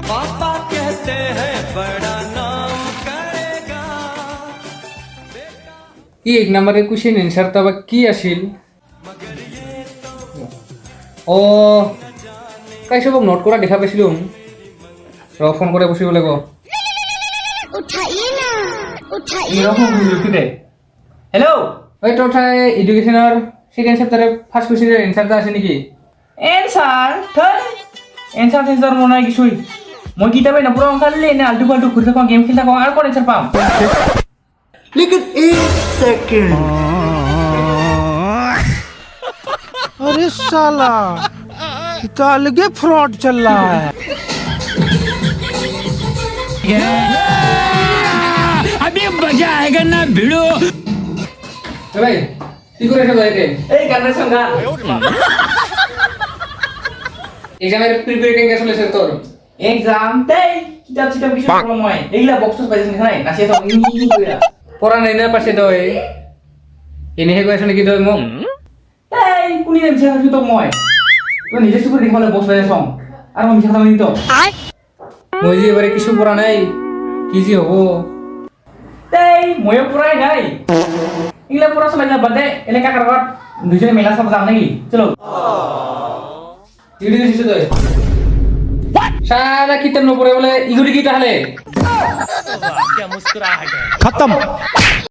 पापा कहते हैं बड़ा नाम करेगा। কি এক নম্বরে কোশ্চেন অ্যানসার তো আবার কি আসিল ও কাই সব নোট করা দেখা পাইছিলাম র ফোন করে বসি বলে গো उठाइए ना उठाइए এরকম কি রে हेलो ওই তো ঠায় এডুকেশনের সেকেন্ড চ্যাপ্টারে ফার্স্ট কোশ্চেনের অ্যানসারটা আছে নাকি एंसार थर एंसार মনে হয় কিছুই মই কিতাবে না পুরো অঙ্কালে না আলটু ফালটু ঘুরতে থাকো গেম খেলতে থাকো আর কোন অ্যানসার পাম लेकिन एक सेकंड अरे साला इतना अलगे फ्रॉड चल रहा है अभी मजा आएगा ना भिड़ो। এ ভাই কি করে এসে যাইতে এই গানের সঙ্গা এক্সামের প্রিপারেটিং কে চলেছে তোর এক্সাম তাই কিতাব চিতাব কিছু প্রবলেম হয় এইলা বক্স পাইছিস না না সে সব নি কইরা পড়া নাই না পাশে দই এনে হে কইছ নাকি দই মম এই কোনি নেম সে তো মই তো নিজে সুপার দেখালে বক্স পাইছিস আর আমি কথা মানি তো মই যে এবারে কিছু পড়া নাই কি জি হবো তাই মই পুরাই নাই ইলা পুরা সময় না বাদে এনে কা করবা দুজনে মেলা সব যাম নাকি চলো ইউডি দিছিস দই সারা কিতাব ন পড়ে বলে ইগুড়ি কি তাহলে खत्म